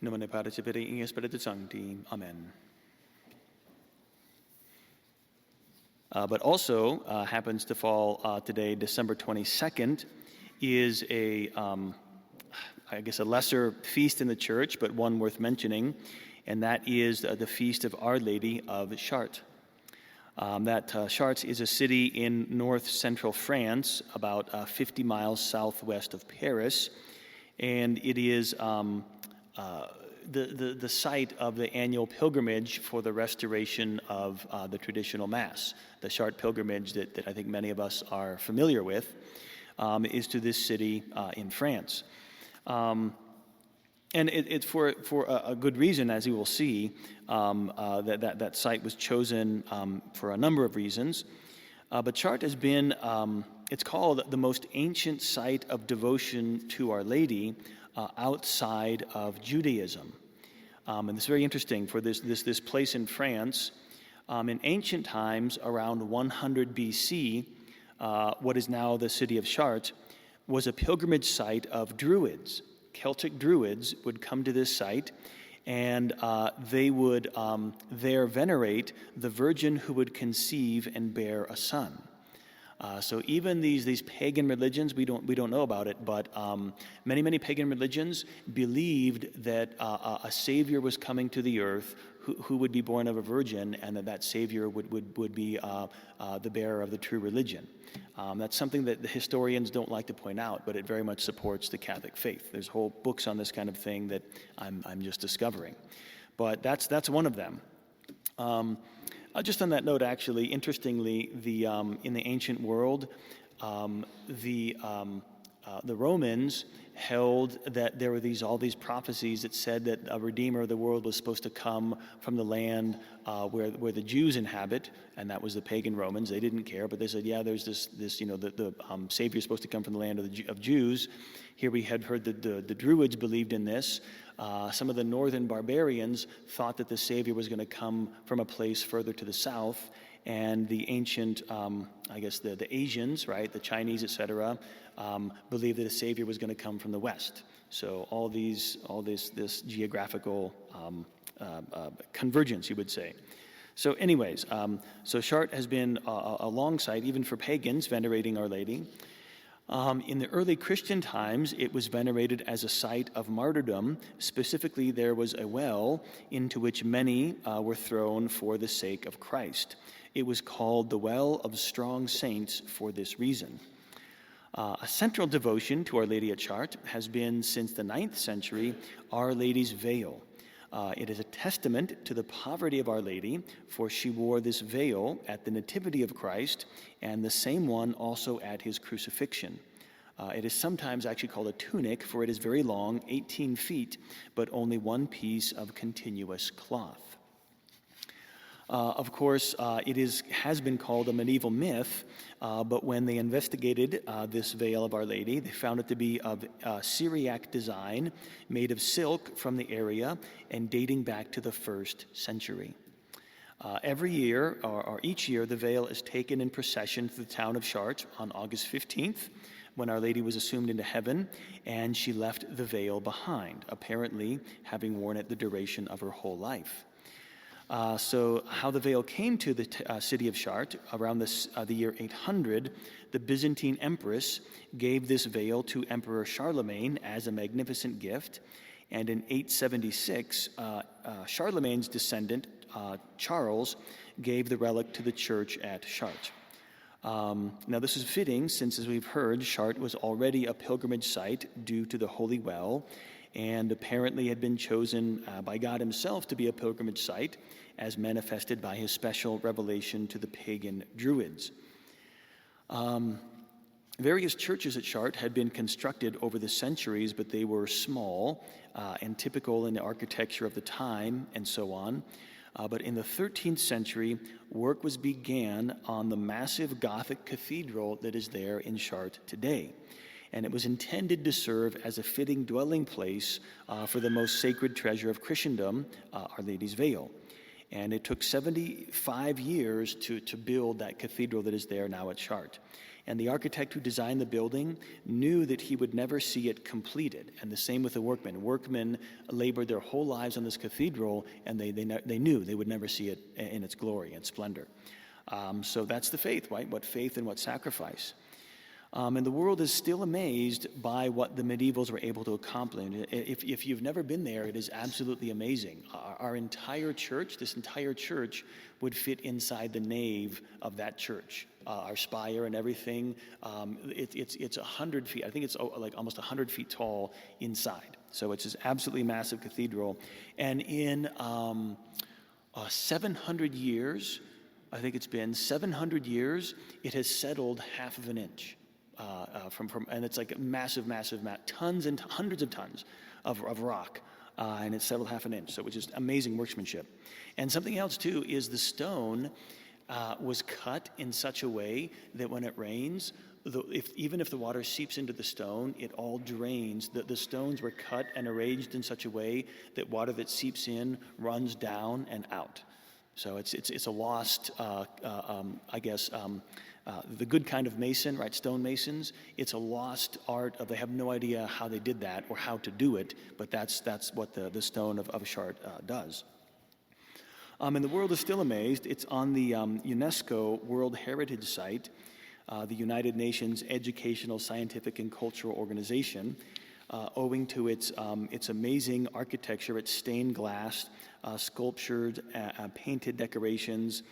Nomine Patris et Filii et Spiritus Sancti. Amen. But also happens to fall today, December 22nd, is a lesser feast in the church, but one worth mentioning, and that is the feast of Our Lady of Chartres. Chartres is a city in north-central France, about 50 miles southwest of Paris, and it is the site of the annual pilgrimage for the restoration of the traditional Mass. The Chartres pilgrimage that I think many of us are familiar with is to this city in France. And it's for a good reason, as you will see. That site was chosen for a number of reasons. But Chartres has been, it's called the most ancient site of devotion to Our Lady outside of Judaism. And it's very interesting for this place in France. In ancient times, around 100 BC, what is now the city of Chartres was a pilgrimage site of Druids. Celtic Druids would come to this site, and they would there venerate the virgin who would conceive and bear a son. So even these pagan religions, we don't know about it, but many pagan religions believed that a savior was coming to the earth who would be born of a virgin, and that savior would be the bearer of the true religion. That's something that the historians don't like to point out, but it very much supports the Catholic faith. There's whole books on this kind of thing that I'm just discovering, but that's one of them. Just on that note, actually, interestingly, in the ancient world, the Romans held that there were all these prophecies that said that a Redeemer of the world was supposed to come from the land where the Jews inhabit, and that was the pagan Romans. They didn't care, but they said, yeah, there's this the Savior is supposed to come from the land of Jews. Here we had heard that the Druids believed in this. Some of the northern barbarians thought that the Savior was going to come from a place further to the south, and the ancient, the Asians, right, the Chinese, etc., believed that a Savior was going to come from the west. So all this geographical convergence, you would say. So anyways, so Chartres has been a long site, even for pagans, venerating Our Lady. In the early Christian times, it was venerated as a site of martyrdom. Specifically, there was a well into which many were thrown for the sake of Christ. It was called the Well of Strong Saints for this reason. A central devotion to Our Lady at Chartres has been, since the 9th century, Our Lady's veil. It is a testament to the poverty of Our Lady, for she wore this veil at the Nativity of Christ, and the same one also at his crucifixion. It is sometimes actually called a tunic, for it is very long, 18 feet, but only one piece of continuous cloth. Of course, it has been called a medieval myth, but when they investigated this veil of Our Lady, they found it to be of Syriac design, made of silk from the area, and dating back to the 1st century. Every year, or each year, the veil is taken in procession to the town of Chartres on August 15th, when Our Lady was assumed into heaven, and she left the veil behind, apparently having worn it the duration of her whole life. So how the veil came to the city of Chartres, around the year 800, the Byzantine empress gave this veil to Emperor Charlemagne as a magnificent gift, and in 876, Charlemagne's descendant, Charles, gave the relic to the church at Chartres. Now this is fitting, since, as we've heard, Chartres was already a pilgrimage site due to the Holy Well, and apparently had been chosen by God himself to be a pilgrimage site, as manifested by his special revelation to the pagan Druids. Various churches at Chartres had been constructed over the centuries, but they were small and typical in the architecture of the time and so on. But in the 13th century, work was began on the massive Gothic cathedral that is there in Chartres today. And it was intended to serve as a fitting dwelling place for the most sacred treasure of Christendom, Our Lady's veil. And it took 75 years to build that cathedral that is there now at Chartres. And the architect who designed the building knew that he would never see it completed. And the same with the workmen. Workmen labored their whole lives on this cathedral, and they knew they would never see it in its glory and splendor. So that's the faith, right? What faith and what sacrifice. And the world is still amazed by what the medievals were able to accomplish. If you've never been there, it is absolutely amazing. Our entire church, this entire church, would fit inside the nave of that church. Our spire and everything, it's 100 feet. I think it's like almost 100 feet tall inside. So it's this absolutely massive cathedral. And in 700 years, I think it's been 700 years, it has settled half of an inch. And it's like massive, tons and hundreds of tons of rock, and it's settled half an inch, so which is amazing workmanship. And something else too is the stone was cut in such a way that when it rains, even if the water seeps into the stone, it all drains. The stones were cut and arranged in such a way that water that seeps in runs down and out. So it's a lost, the good kind of mason, right? Stone masons. It's a lost art they have no idea how they did that or how to do it, but that's what the stone of Chartres does. And the world is still amazed. It's on the UNESCO World Heritage Site, the United Nations Educational, Scientific, and Cultural Organization, owing to its amazing architecture, its stained glass, sculptured, painted decorations.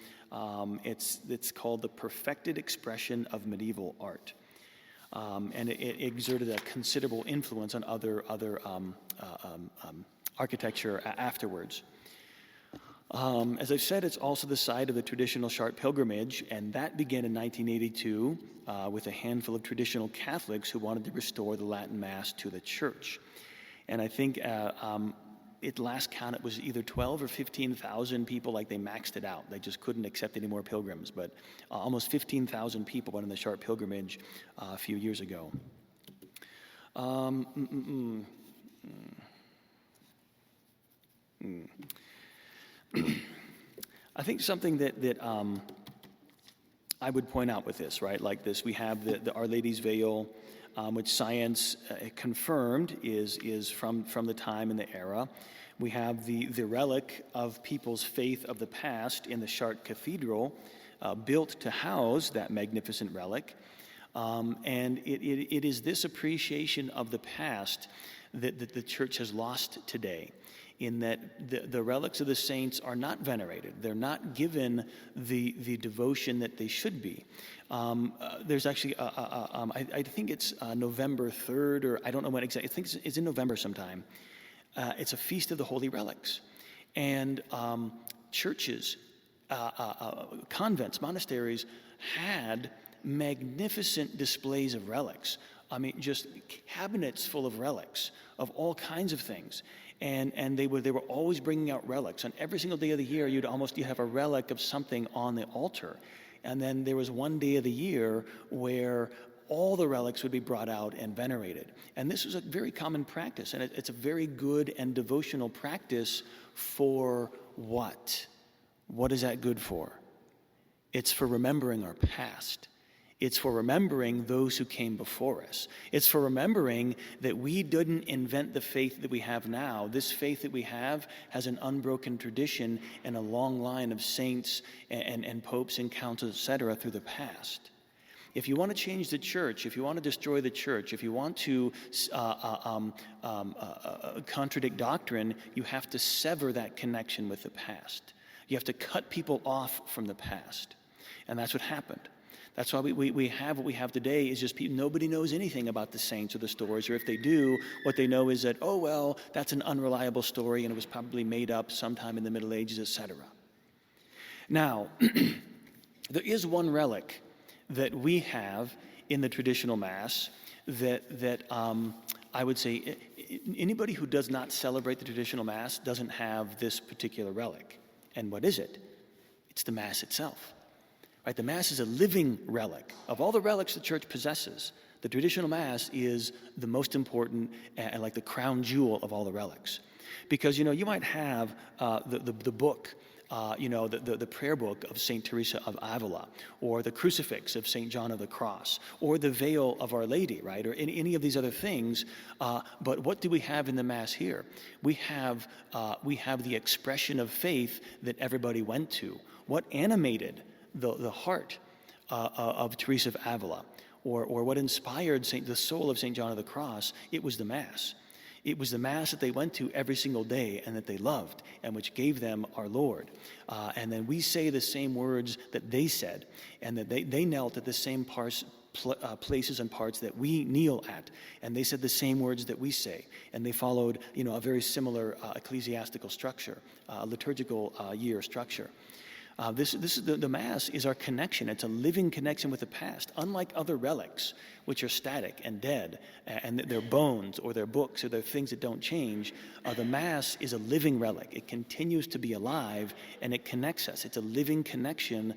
It's called the perfected expression of medieval art, and it exerted a considerable influence on other architecture afterwards. As I've said, it's also the site of the traditional Chartres Pilgrimage, and that began in 1982 with a handful of traditional Catholics who wanted to restore the Latin Mass to the Church. And I think at last count, it was either 12 or 15,000 people, like they maxed it out. They just couldn't accept any more pilgrims, but almost 15,000 people went on the Chartres Pilgrimage a few years ago. I think something that I would point out with this, right, like this, we have the Our Lady's Veil, which science confirmed is from the time and the era. We have the relic of people's faith of the past in the Chartres Cathedral, built to house that magnificent relic. And it is this appreciation of the past that the church has lost today, in that the relics of the saints are not venerated. They're not given the devotion that they should be. There's actually, I think it's November 3rd, or I don't know when exactly, I think it's in November sometime. It's a Feast of the Holy Relics. And churches, convents, monasteries had magnificent displays of relics. I mean, just cabinets full of relics of all kinds of things. And they were always bringing out relics. On every single day of the year, you'd have a relic of something on the altar. And then there was one day of the year where all the relics would be brought out and venerated. And this was a very common practice, and it's a very good and devotional practice for what? What is that good for? It's for remembering our past. It's for remembering those who came before us. It's for remembering that we didn't invent the faith that we have now. This faith that we have has an unbroken tradition and a long line of saints and popes and councils, etc., through the past. If you want to change the church, if you want to destroy the church, if you want to contradict doctrine, you have to sever that connection with the past. You have to cut people off from the past. And that's what happened. That's why we have what we have today, is just nobody knows anything about the saints or the stories, or if they do, what they know is that, oh, well, that's an unreliable story and it was probably made up sometime in the Middle Ages, etc. Now, there is one relic that we have in the traditional Mass that I would say anybody who does not celebrate the traditional Mass doesn't have this particular relic. And what is it? It's the Mass itself. Right? The Mass is a living relic. Of all the relics the church possesses, the traditional Mass is the most important and like the crown jewel of all the relics. Because, you might have the book the prayer book of St. Teresa of Avila, or the crucifix of St. John of the Cross, or the veil of Our Lady, right, or any of these other things. But what do we have in the Mass here? We have the expression of faith that everybody went to. What animated the heart of Teresa of Avila, or what inspired the soul of St. John of the Cross? It was the Mass. It was the Mass that they went to every single day and that they loved, and which gave them our Lord. And then we say the same words that they said, and that they knelt at the same places and parts that we kneel at, and they said the same words that we say, and they followed a very similar ecclesiastical structure, liturgical year structure. The Mass is our connection. It's a living connection with the past. Unlike other relics, which are static and dead, and they're bones or they're books or they're things that don't change, the Mass is a living relic. It continues to be alive, and it connects us. It's a living connection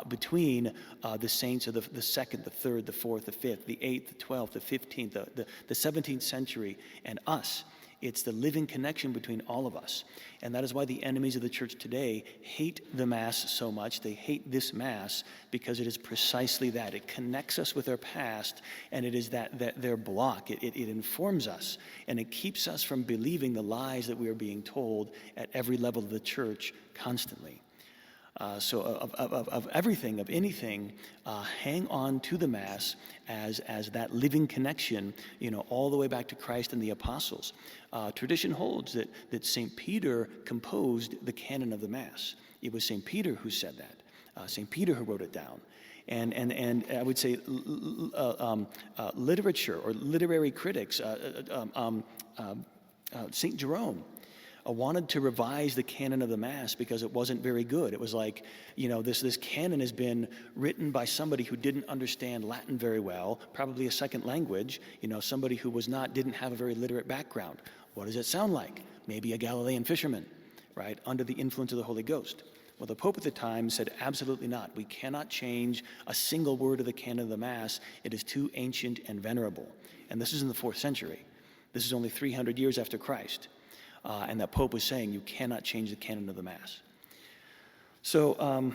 between the saints of the second, the third, the fourth, the fifth, the 8th, the 12th, the 15th, the 17th century, and us. It's the living connection between all of us. And that is why the enemies of the church today hate the Mass so much. They hate this Mass because it is precisely that. It connects us with our past, and it is that their block. It informs us, and it keeps us from believing the lies that we are being told at every level of the church constantly. So of everything, of anything, hang on to the Mass as that living connection, all the way back to Christ and the apostles. Tradition holds that St. Peter composed the canon of the Mass. It was St. Peter who said that. St. Peter who wrote it down. And I would say literature or literary critics, St. Jerome, wanted to revise the canon of the Mass because it wasn't very good. It was like, this canon has been written by somebody who didn't understand Latin very well, probably a second language, somebody who didn't have a very literate background. What does it sound like? Maybe a Galilean fisherman, right, under the influence of the Holy Ghost. Well, the Pope at the time said, absolutely not. We cannot change a single word of the canon of the Mass. It is too ancient and venerable. And this is in the 4th century. This is only 300 years after Christ. And that Pope was saying, you cannot change the canon of the Mass. So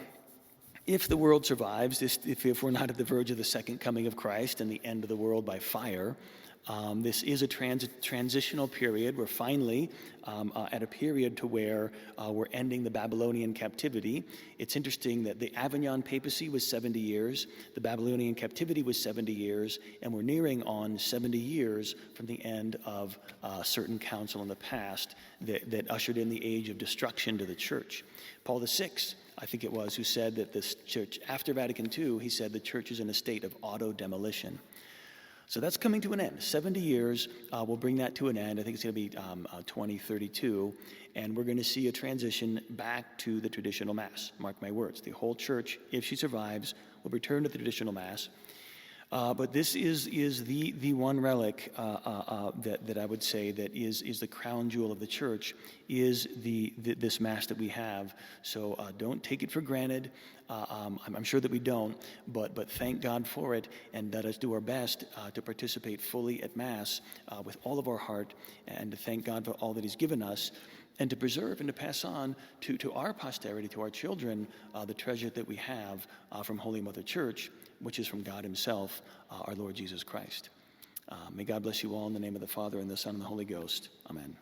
if the world survives, if we're not at the verge of the second coming of Christ and the end of the world by fire, this is a transitional period. We're finally at a period to where we're ending the Babylonian captivity. It's interesting that the Avignon papacy was 70 years, the Babylonian captivity was 70 years, and we're nearing on 70 years from the end of a certain council in the past that ushered in the age of destruction to the church. Paul VI, I think it was, who said that this church, after Vatican II, he said the church is in a state of auto-demolition. So that's coming to an end. 70 years will bring that to an end. I think it's going to be 2032, and we're going to see a transition back to the traditional Mass. Mark my words. The whole church, if she survives, will return to the traditional Mass. But this is the one relic that I would say that is the crown jewel of the church, is this Mass that we have. So don't take it for granted. I'm sure that we don't, but thank God for it, and let us do our best to participate fully at Mass with all of our heart, and to thank God for all that He's given us, and to preserve and to pass on to our posterity, to our children, the treasure that we have from Holy Mother Church, which is from God Himself, our Lord Jesus Christ. May God bless you all in the name of the Father, and the Son, and the Holy Ghost. Amen.